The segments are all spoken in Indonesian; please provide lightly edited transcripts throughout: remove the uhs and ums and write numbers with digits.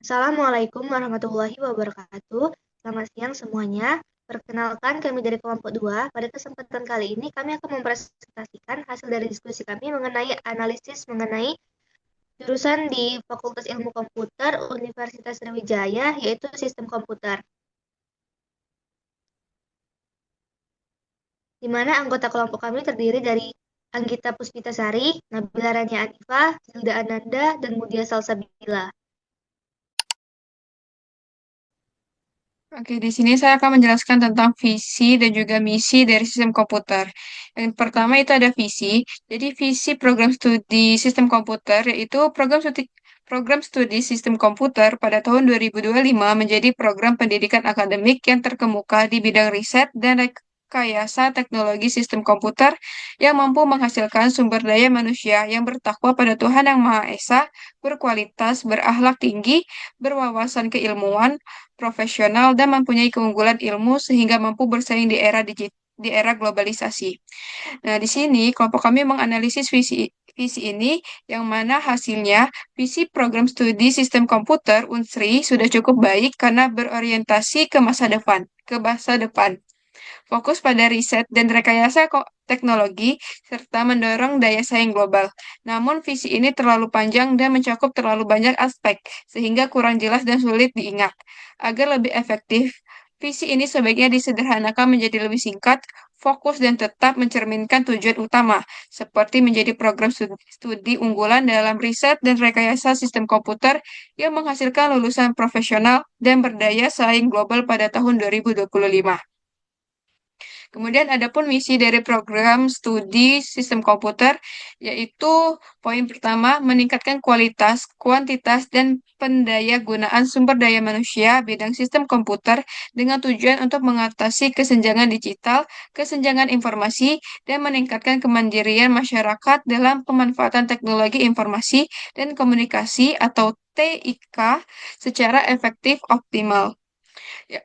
Assalamualaikum warahmatullahi wabarakatuh. Selamat siang semuanya. Perkenalkan kami dari kelompok 2. Pada kesempatan kali ini kami akan mempresentasikan hasil dari diskusi kami mengenai analisis mengenai jurusan di Fakultas Ilmu Komputer Universitas Sriwijaya, yaitu Sistem Komputer. Di mana anggota kelompok kami terdiri dari Anggita Puspitasari, Nabila Rania Anifa, Zilda Ananda, dan Mudia Salsabila. Oke, di sini saya akan menjelaskan tentang visi dan juga misi dari sistem komputer. Yang pertama itu ada visi. Jadi visi program studi sistem komputer yaitu program studi sistem komputer pada tahun 2025 menjadi program pendidikan akademik yang terkemuka di bidang riset dan rekayasa teknologi sistem komputer yang mampu menghasilkan sumber daya manusia yang bertakwa pada Tuhan Yang Maha Esa, berkualitas, berakhlak tinggi, berwawasan keilmuan, profesional, dan mempunyai keunggulan ilmu sehingga mampu bersaing di era globalisasi. Nah, di sini kelompok kami menganalisis visi ini yang mana hasilnya visi program studi sistem komputer Unsri sudah cukup baik karena berorientasi ke masa depan. Fokus pada riset dan rekayasa teknologi, serta mendorong daya saing global. Namun, visi ini terlalu panjang dan mencakup terlalu banyak aspek, sehingga kurang jelas dan sulit diingat. Agar lebih efektif, visi ini sebaiknya disederhanakan menjadi lebih singkat, fokus, dan tetap mencerminkan tujuan utama, seperti menjadi program studi unggulan dalam riset dan rekayasa sistem komputer yang menghasilkan lulusan profesional dan berdaya saing global pada tahun 2025. Kemudian ada pun misi dari program studi sistem komputer, yaitu poin pertama, meningkatkan kualitas, kuantitas, dan pendaya gunaan sumber daya manusia bidang sistem komputer dengan tujuan untuk mengatasi kesenjangan digital, kesenjangan informasi, dan meningkatkan kemandirian masyarakat dalam pemanfaatan teknologi informasi dan komunikasi atau TIK secara efektif optimal. Ya,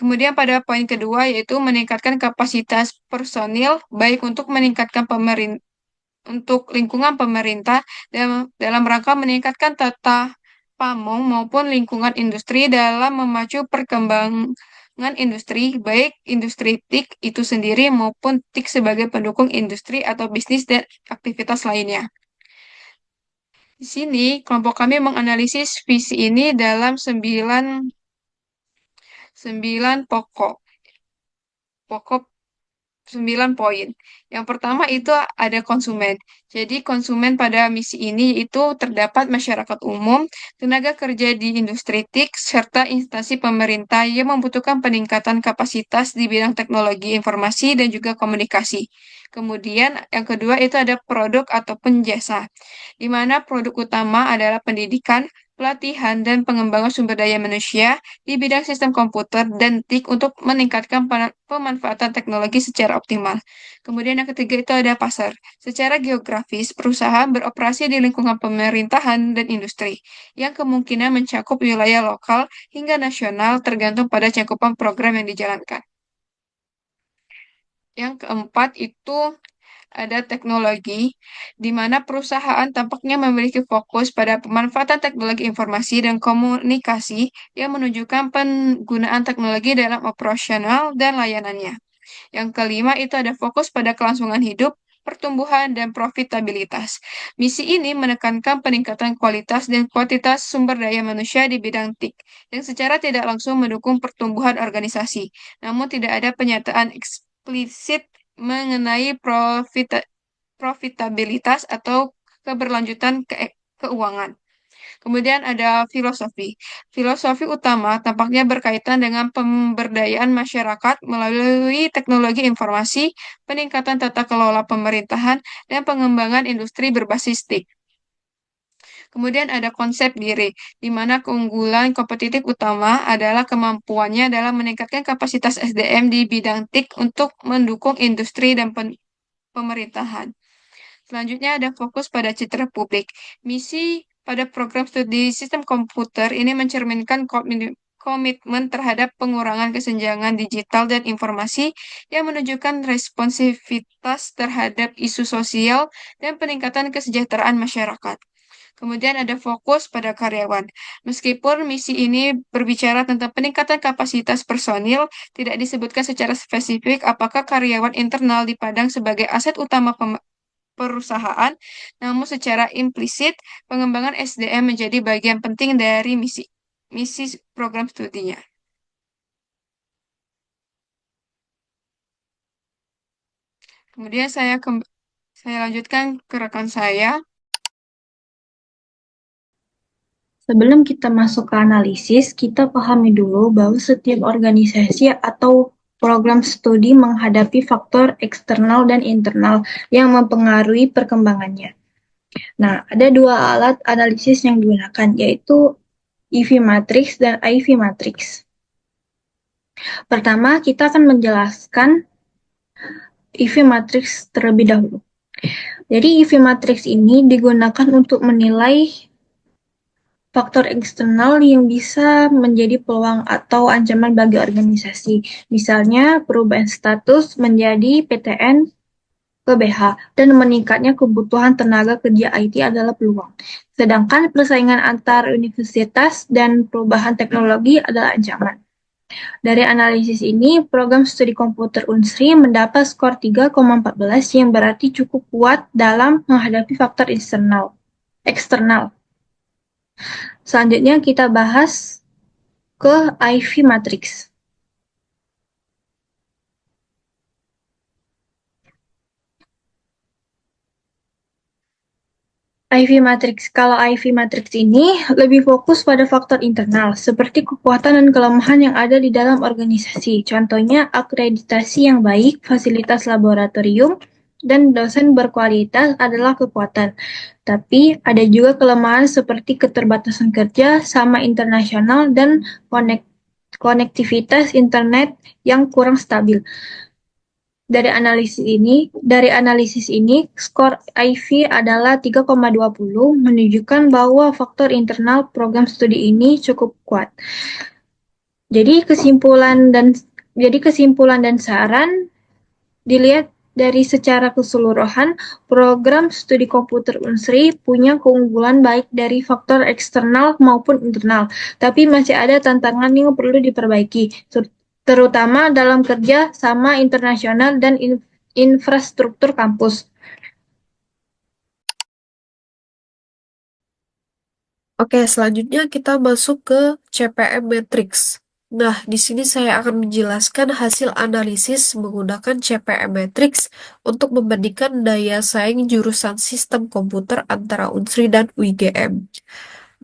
kemudian pada poin kedua yaitu meningkatkan kapasitas personil baik untuk meningkatkan untuk lingkungan pemerintah dalam rangka meningkatkan tata pamong maupun lingkungan industri dalam memacu perkembangan industri baik industri TIK itu sendiri maupun TIK sebagai pendukung industri atau bisnis dan aktivitas lainnya. Di sini kelompok kami menganalisis visi ini dalam sembilan pokok 9 poin. Yang pertama itu ada konsumen. Jadi konsumen pada misi ini itu terdapat masyarakat umum, tenaga kerja di industri TIK, serta instansi pemerintah yang membutuhkan peningkatan kapasitas di bidang teknologi informasi dan juga komunikasi. Kemudian yang kedua itu ada produk ataupun jasa, di mana produk utama adalah pendidikan, pelatihan, dan pengembangan sumber daya manusia di bidang sistem komputer dan TIK untuk meningkatkan pemanfaatan teknologi secara optimal. Kemudian yang ketiga itu ada pasar. Secara geografis, perusahaan beroperasi di lingkungan pemerintahan dan industri, yang kemungkinan mencakup wilayah lokal hingga nasional tergantung pada cakupan program yang dijalankan. Yang keempat itu ada teknologi, di mana perusahaan tampaknya memiliki fokus pada pemanfaatan teknologi informasi dan komunikasi yang menunjukkan penggunaan teknologi dalam operasional dan layanannya. Yang kelima itu ada fokus pada kelangsungan hidup, pertumbuhan, dan profitabilitas. Misi ini menekankan peningkatan kualitas dan kuantitas sumber daya manusia di bidang TIK, yang secara tidak langsung mendukung pertumbuhan organisasi, namun tidak ada penyataan eksplisit mengenai profitabilitas atau keberlanjutan keuangan. Kemudian ada filosofi. Filosofi utama tampaknya berkaitan dengan pemberdayaan masyarakat melalui teknologi informasi, peningkatan tata kelola pemerintahan, dan pengembangan industri berbasis TIK. Kemudian ada konsep diri, di mana keunggulan kompetitif utama adalah kemampuannya dalam meningkatkan kapasitas SDM di bidang TIK untuk mendukung industri dan pemerintahan. Selanjutnya ada fokus pada citra publik. Misi pada program studi sistem komputer ini mencerminkan komitmen terhadap pengurangan kesenjangan digital dan informasi yang menunjukkan responsivitas terhadap isu sosial dan peningkatan kesejahteraan masyarakat. Kemudian ada fokus pada karyawan. Meskipun misi ini berbicara tentang peningkatan kapasitas personil, tidak disebutkan secara spesifik apakah karyawan internal dipandang sebagai aset utama perusahaan, namun secara implisit pengembangan SDM menjadi bagian penting dari misi misi program studinya. Kemudian saya lanjutkan ke rekan saya. Sebelum kita masuk ke analisis, kita pahami dulu bahwa setiap organisasi atau program studi menghadapi faktor eksternal dan internal yang mempengaruhi perkembangannya. Nah, ada dua alat analisis yang digunakan, yaitu EV matrix dan IV matrix. Pertama, kita akan menjelaskan EV matrix terlebih dahulu. Jadi, EV matrix ini digunakan untuk menilai faktor eksternal yang bisa menjadi peluang atau ancaman bagi organisasi. Misalnya, perubahan status menjadi PTN ke BH dan meningkatnya kebutuhan tenaga kerja IT adalah peluang. Sedangkan persaingan antar universitas dan perubahan teknologi adalah ancaman. Dari analisis ini, program studi komputer Unsri mendapat skor 3,14 yang berarti cukup kuat dalam menghadapi faktor eksternal. Selanjutnya kita bahas ke IV matrix. IV matrix. Kalau IV matrix ini lebih fokus pada faktor internal, seperti kekuatan dan kelemahan yang ada di dalam organisasi. Contohnya akreditasi yang baik, fasilitas laboratorium, dan dosen berkualitas adalah kekuatan. Tapi ada juga kelemahan seperti keterbatasan kerja, sama internasional, dan konektivitas internet yang kurang stabil. Dari analisis ini, skor IV adalah 3,20 menunjukkan bahwa faktor internal program studi ini cukup kuat. Jadi kesimpulan dan saran dilihat dari secara keseluruhan, program studi komputer Unsri punya keunggulan baik dari faktor eksternal maupun internal, tapi masih ada tantangan yang perlu diperbaiki, terutama dalam kerja sama internasional dan infrastruktur kampus. Oke, selanjutnya kita masuk ke CPM Matrix. Nah, di sini saya akan menjelaskan hasil analisis menggunakan CPM Matrix untuk membandingkan daya saing jurusan sistem komputer antara Unsri dan UIGM.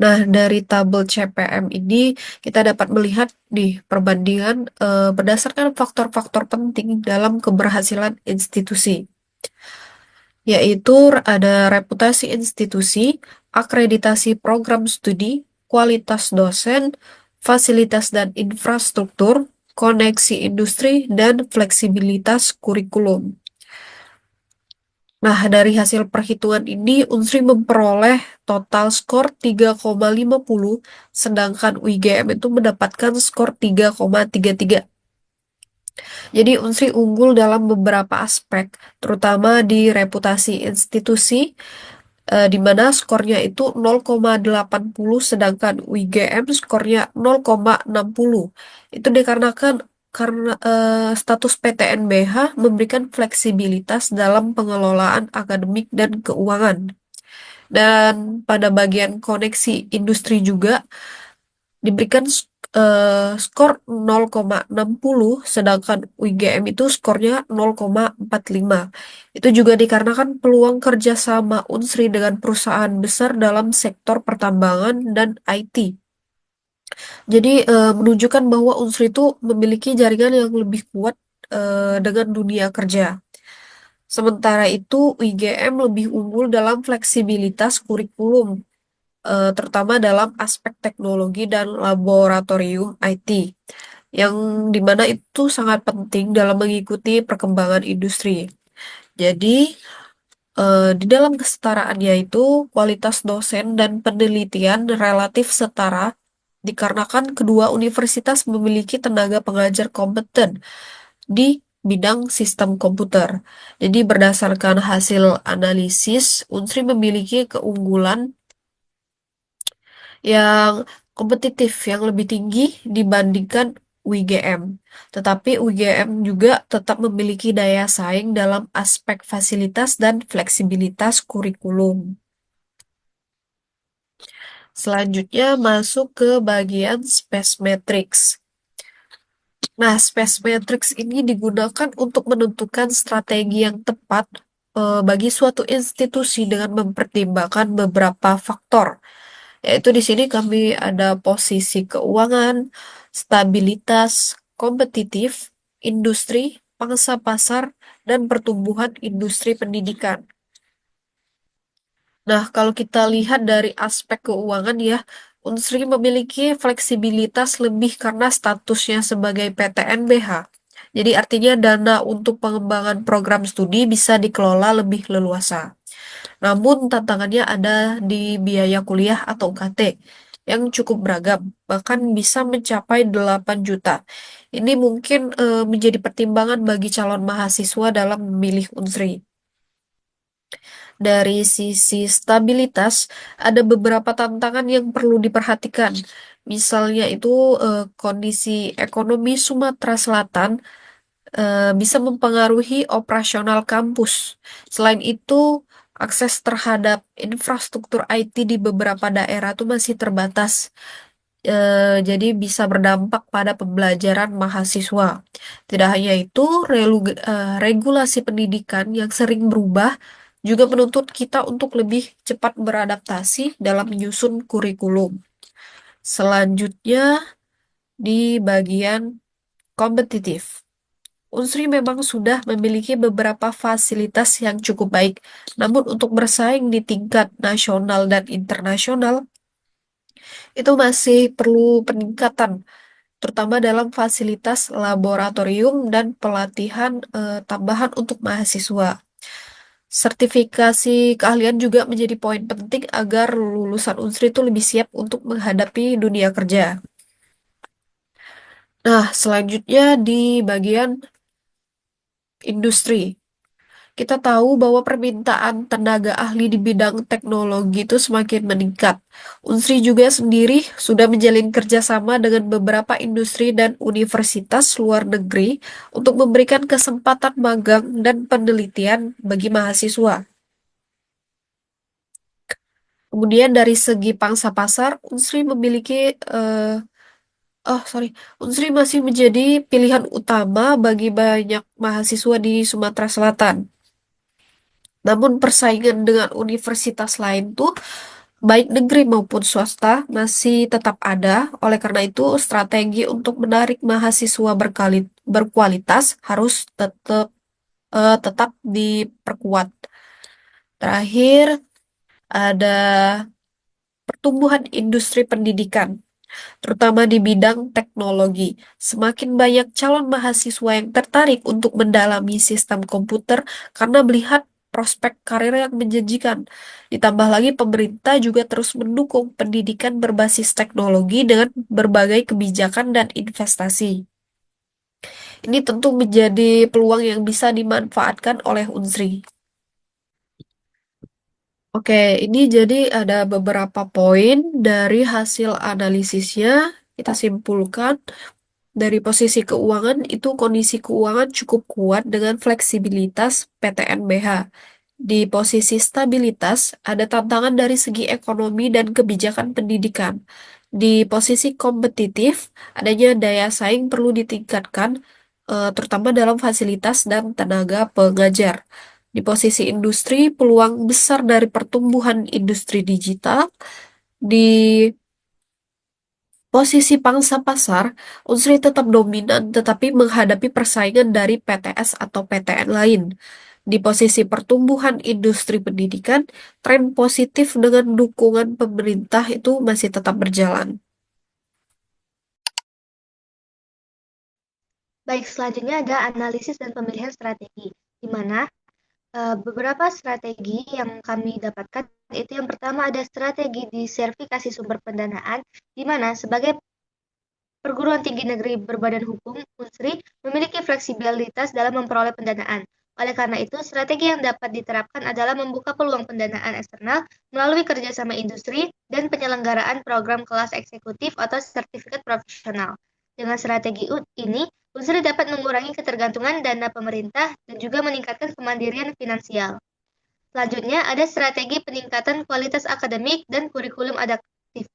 Nah, dari tabel CPM ini kita dapat melihat di perbandingan berdasarkan faktor-faktor penting dalam keberhasilan institusi, yaitu ada reputasi institusi, akreditasi program studi, kualitas dosen, fasilitas dan infrastruktur, koneksi industri, dan fleksibilitas kurikulum. Nah, dari hasil perhitungan ini, Unsri memperoleh total skor 3,50, sedangkan UIGM itu mendapatkan skor 3,33. Jadi Unsri unggul dalam beberapa aspek, terutama di reputasi institusi, di mana skornya itu 0,80, sedangkan UIGM skornya 0,60. Itu dikarenakan karena status PTNBH memberikan fleksibilitas dalam pengelolaan akademik dan keuangan. Dan pada bagian koneksi industri juga diberikan skor 0,60, sedangkan UIGM itu skornya 0,45. Itu juga dikarenakan peluang kerjasama Unsri dengan perusahaan besar dalam sektor pertambangan dan IT. Jadi menunjukkan bahwa Unsri itu memiliki jaringan yang lebih kuat dengan dunia kerja. Sementara itu UIGM lebih unggul dalam fleksibilitas kurikulum, terutama dalam aspek teknologi dan laboratorium IT, yang dimana itu sangat penting dalam mengikuti perkembangan industri. Jadi, di dalam kesetaraan yaitu kualitas dosen dan penelitian relatif setara dikarenakan kedua universitas memiliki tenaga pengajar kompeten di bidang sistem komputer. Jadi berdasarkan hasil analisis, Unsri memiliki keunggulan yang kompetitif, yang lebih tinggi dibandingkan UIGM. Tetapi UIGM juga tetap memiliki daya saing dalam aspek fasilitas dan fleksibilitas kurikulum. Selanjutnya masuk ke bagian space matrix. Nah, space matrix ini digunakan untuk menentukan strategi yang tepat bagi suatu institusi dengan mempertimbangkan beberapa faktor. Yaitu di sini kami ada posisi keuangan, stabilitas, kompetitif, industri, pangsa pasar, dan pertumbuhan industri pendidikan. Nah, kalau kita lihat dari aspek keuangan ya, Unsri memiliki fleksibilitas lebih karena statusnya sebagai PTNBH. Jadi artinya dana untuk pengembangan program studi bisa dikelola lebih leluasa. Namun tantangannya ada di biaya kuliah atau UKT yang cukup beragam, bahkan bisa mencapai 8 juta. Ini mungkin menjadi pertimbangan bagi calon mahasiswa dalam memilih Unsri. Dari sisi stabilitas, ada beberapa tantangan yang perlu diperhatikan. Misalnya itu kondisi ekonomi Sumatera Selatan bisa mempengaruhi operasional kampus. Selain itu, akses terhadap infrastruktur IT di beberapa daerah itu masih terbatas. Jadi bisa berdampak pada pembelajaran mahasiswa. Tidak hanya itu, regulasi pendidikan yang sering berubah juga menuntut kita untuk lebih cepat beradaptasi dalam menyusun kurikulum. Selanjutnya di bagian kompetitif. Unsri memang sudah memiliki beberapa fasilitas yang cukup baik, namun untuk bersaing di tingkat nasional dan internasional, itu masih perlu peningkatan, terutama dalam fasilitas laboratorium dan pelatihan tambahan untuk mahasiswa. Sertifikasi keahlian juga menjadi poin penting agar lulusan Unsri itu lebih siap untuk menghadapi dunia kerja. Nah, selanjutnya di bagian industri. Kita tahu bahwa permintaan tenaga ahli di bidang teknologi itu semakin meningkat. Unsri juga sendiri sudah menjalin kerjasama dengan beberapa industri dan universitas luar negeri untuk memberikan kesempatan magang dan penelitian bagi mahasiswa. Kemudian dari segi pangsa pasar, Unsri memiliki Unsri masih menjadi pilihan utama bagi banyak mahasiswa di Sumatera Selatan. Namun persaingan dengan universitas lain tuh baik negeri maupun swasta masih tetap ada. Oleh karena itu, strategi untuk menarik mahasiswa berkualitas harus tetap diperkuat. Terakhir, ada pertumbuhan industri pendidikan, terutama di bidang teknologi. Semakin banyak calon mahasiswa yang tertarik untuk mendalami sistem komputer karena melihat prospek karir yang menjanjikan. Ditambah lagi pemerintah juga terus mendukung pendidikan berbasis teknologi dengan berbagai kebijakan dan investasi. Ini tentu menjadi peluang yang bisa dimanfaatkan oleh Unsri. Oke, ini jadi ada beberapa poin dari hasil analisisnya. Kita simpulkan dari posisi keuangan itu kondisi keuangan cukup kuat dengan fleksibilitas PTNBH. Di posisi stabilitas ada tantangan dari segi ekonomi dan kebijakan pendidikan. Di posisi kompetitif adanya daya saing perlu ditingkatkan terutama dalam fasilitas dan tenaga pengajar. Di posisi industri peluang besar dari pertumbuhan industri digital. Di posisi pangsa pasar, Unsri tetap dominan tetapi menghadapi persaingan dari PTS atau PTN lain. Di posisi pertumbuhan industri pendidikan, tren positif dengan dukungan pemerintah itu masih tetap berjalan. Baik, selanjutnya ada analisis dan pemilihan strategi, di mana beberapa strategi yang kami dapatkan itu yang pertama ada strategi disertifikasi sumber pendanaan, di mana sebagai perguruan tinggi negeri berbadan hukum, Unsri memiliki fleksibilitas dalam memperoleh pendanaan. Oleh karena itu, strategi yang dapat diterapkan adalah membuka peluang pendanaan eksternal melalui kerjasama industri dan penyelenggaraan program kelas eksekutif atau sertifikat profesional. Dengan strategi ini, Unsri dapat mengurangi ketergantungan dana pemerintah dan juga meningkatkan kemandirian finansial. Selanjutnya, ada strategi peningkatan kualitas akademik dan kurikulum adaptif.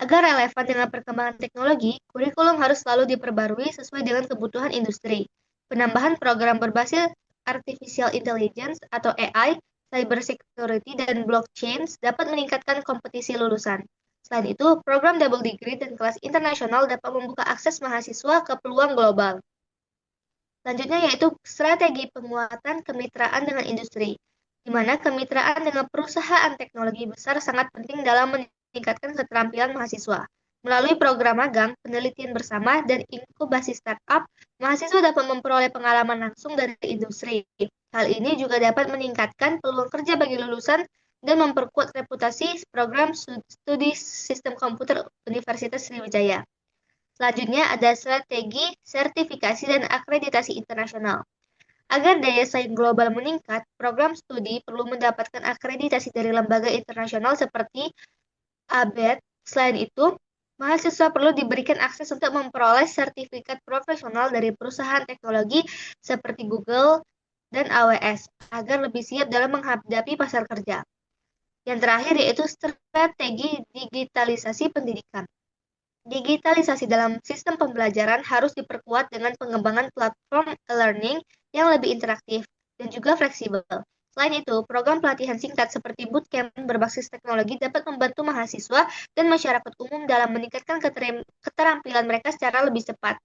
Agar relevan dengan perkembangan teknologi, kurikulum harus selalu diperbarui sesuai dengan kebutuhan industri. Penambahan program berbasis artificial intelligence atau AI, cybersecurity, dan blockchain dapat meningkatkan kompetisi lulusan. Selain itu, program double degree dan kelas internasional dapat membuka akses mahasiswa ke peluang global. Selanjutnya yaitu strategi penguatan kemitraan dengan industri, di mana kemitraan dengan perusahaan teknologi besar sangat penting dalam meningkatkan keterampilan mahasiswa. Melalui program magang, penelitian bersama, dan inkubasi startup, mahasiswa dapat memperoleh pengalaman langsung dari industri. Hal ini juga dapat meningkatkan peluang kerja bagi lulusan dan memperkuat reputasi program studi sistem komputer Universitas Sriwijaya. Selanjutnya ada strategi sertifikasi dan akreditasi internasional. Agar daya saing global meningkat, program studi perlu mendapatkan akreditasi dari lembaga internasional seperti ABET. Selain itu, mahasiswa perlu diberikan akses untuk memperoleh sertifikat profesional dari perusahaan teknologi seperti Google dan AWS agar lebih siap dalam menghadapi pasar kerja. Yang terakhir yaitu strategi digitalisasi pendidikan. Digitalisasi dalam sistem pembelajaran harus diperkuat dengan pengembangan platform e-learning yang lebih interaktif dan juga fleksibel. Selain itu, program pelatihan singkat seperti bootcamp berbasis teknologi dapat membantu mahasiswa dan masyarakat umum dalam meningkatkan keterampilan mereka secara lebih cepat.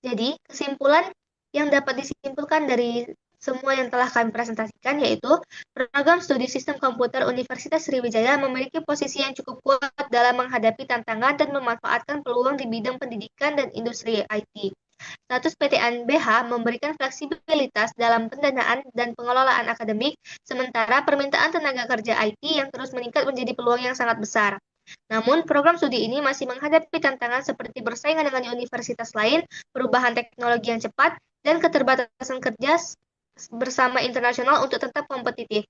Jadi, kesimpulan yang dapat disimpulkan dari semua yang telah kami presentasikan yaitu program studi sistem komputer Universitas Sriwijaya memiliki posisi yang cukup kuat dalam menghadapi tantangan dan memanfaatkan peluang di bidang pendidikan dan industri IT. Status PTNBH memberikan fleksibilitas dalam pendanaan dan pengelolaan akademik, sementara permintaan tenaga kerja IT yang terus meningkat menjadi peluang yang sangat besar. Namun, program studi ini masih menghadapi tantangan seperti bersaing dengan universitas lain, perubahan teknologi yang cepat, dan keterbatasan kerja bersama internasional untuk tetap kompetitif.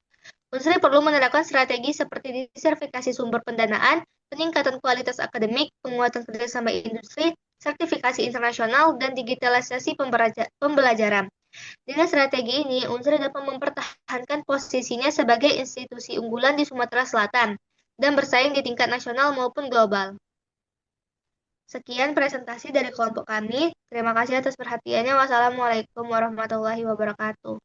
Unsri perlu menerapkan strategi seperti diversifikasi sumber pendanaan, peningkatan kualitas akademik, penguatan kerjasama industri, sertifikasi internasional, dan digitalisasi pembelajaran. Dengan strategi ini, Unsri dapat mempertahankan posisinya sebagai institusi unggulan di Sumatera Selatan dan bersaing di tingkat nasional maupun global. Sekian presentasi dari kelompok kami. Terima kasih atas perhatiannya. Wassalamualaikum warahmatullahi wabarakatuh.